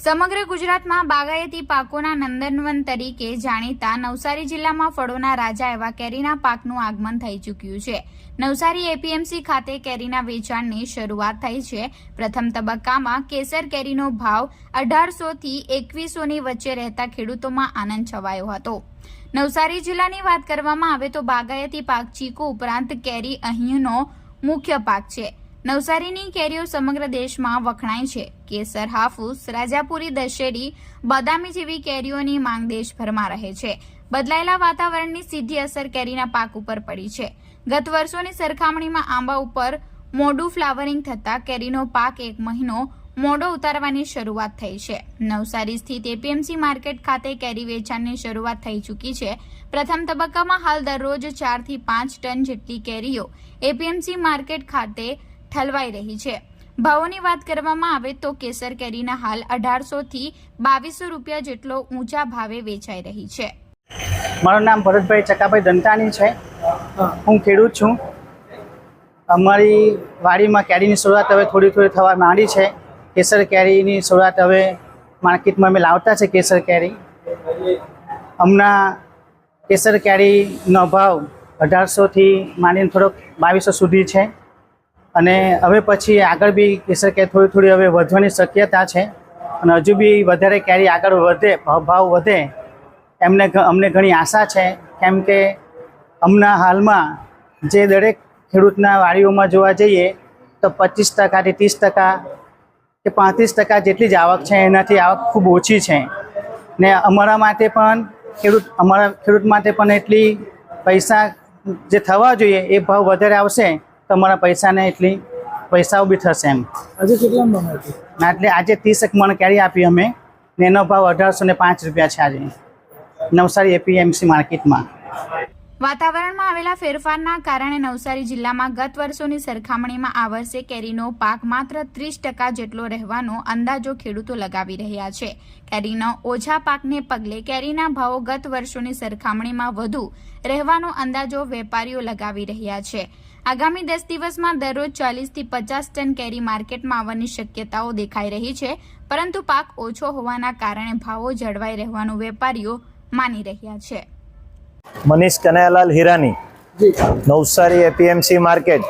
સમગ્ર ગુજરાતમાં બાગાયતી પાકોના નંદનવન તરીકે જાણીતા નવસારી જિલ્લામાં ફળોના રાજા એવા કેરીના પાકનું આગમન થઈ ચૂક્યું છે। નવસારી એપીએમસી ખાતે કેરીના વેચાણની શરૂઆત થઈ છે। પ્રથમ તબક્કામાં કેસર કેરીનો ભાવ 1800 થી 2100 ની વચ્ચે રહેતા ખેડૂતોમાં આનંદ છવાયો હતો। નવસારી જિલ્લાની વાત કરવામાં આવે તો બાગાયતી પાક ચીકુ ઉપરાંત કેરી અહીંનો મુખ્ય પાક છે। નવસારીની કેરીઓ સમગ્ર દેશમાં વખણાય છે। કેસર, હાફૂસ, રાજાપુરી, દશેરી, બદામી જેવી કેરીઓની માંગ દેશભરમાં રહે છે। બદલાયેલા વાતાવરણની સીધી અસર કેરીના પાક ઉપર પડી છે। ગત વર્ષોની સરખામણીમાં આંબા ઉપર મોડું ફ્લાવરિંગ થતાં કેરીનો પાક એક મહિનો મોડો ઉતારવાની શરૂઆત થઈ છે। નવસારી સ્થિત એપીએમસી માર્કેટ ખાતે કેરી વેચાણની શરૂઆત થઈ ચૂકી છે। પ્રથમ તબક્કામાં હાલ દરરોજ 4 થી 5 ટન જેટલી કેરીઓ એપીએમસી માર્કેટ ખાતે ઠલવાઈ રહી છે। ભાવોની વાત કરવામાં આવે તો કેસર કેરીના હાલ 1800 થી 2200 રૂપિયા જેટલો ઊંચા ભાવે વેચાઈ રહી છે। મારું નામ ભરતભાઈ ચકાભાઈ દંતાણી છે। હું ખેડૂત છું। અમારી વાડીમાં કેરીની શરૂઆત હવે થોડી થવા માંડી છે। કેસર કેરીની શરૂઆત હવે માર્કેટમાં અમે લાવતા છે। કેસર કેરી હમણાં કેસર કેરીનો ભાવ 1800 થી માંડીને થોડોક 2200 સુધી છે અને હવે પછી આગળ બી કેસર કેરી થોડી હવે વધવાની શક્યતા છે અને હજુ બી વધારે કેરી આગળ વધે, ભાવ વધે અમને ઘણી આશા છે। કેમ કે હમણાં હાલમાં જે દરેક ખેડૂતના વાડીઓમાં જોવા જઈએ તો 25% થી 30% કે 35% જેટલી જ આવક છે। એનાથી આવક ખૂબ ઓછી છે ને અમારા ખેડૂત માટે પણ એટલી પૈસા જે થવા જોઈએ એ ભાવ વધારે આવશે તો અમારા પૈસાઓ બી થશે એમ। આજે કેટલા મણ હતી? એટલે આજે 30 મણ કેરી આપી અમે ને એનો ભાવ 1805 રૂપિયા છે આજે નવસારી એપીએમસી માર્કેટમાં। વાતાવરણમાં આવેલા ફેરફારના કારણે નવસારી જિલ્લામાં ગત વર્ષોની સરખામણીમાં આ વર્ષે કેરીનો પાક માત્ર 30% જેટલો રહેવાનો અંદાજો ખેડૂતો લગાવી રહ્યા છે। કેરીના ઓછા પાકને પગલે કેરીના ભાવો ગત વર્ષોની સરખામણીમાં વધુ રહેવાનો અંદાજો વેપારીઓ લગાવી રહ્યા છે। આગામી 10 દિવસમાં દરરોજ 40 થી 50 ટન કેરી માર્કેટમાં આવવાની શક્યતાઓ દેખાઈ રહી છે, પરંતુ પાક ઓછો હોવાના કારણે ભાવો જળવાઈ રહેવાનું વેપારીઓ માની રહ્યા છે। Manish Kanaiyalal Hirani, Navsari APMC market.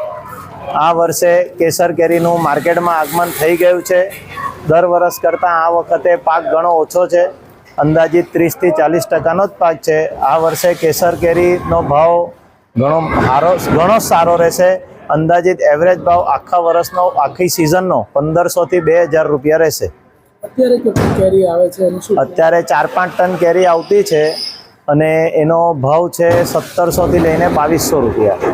આ વર્ષે કેસર કેરીનું માર્કેટમાં આગમન થઈ ગયું છે। દર વર્ષ કરતાં આ વખતે પાક ઘણો ઓછો છે, અંદાજિત 30 થી 40%નો જ પાક છે। આ વર્ષે કેસર કેરીનો ભાવ ઘણો સારો રહેશે। અંદાજિત એવરેજ ભાવ આખા વર્ષનો, આખી સિઝનનો 1500 થી 2000 રૂપિયા રહેશે। અત્યારે કેટલી કેરી આવે છે? અત્યારે 4-5 ટન કેરી આવતી છે અને એનો ભાવ છે 1700 થી લઈને 2200 રૂપિયા।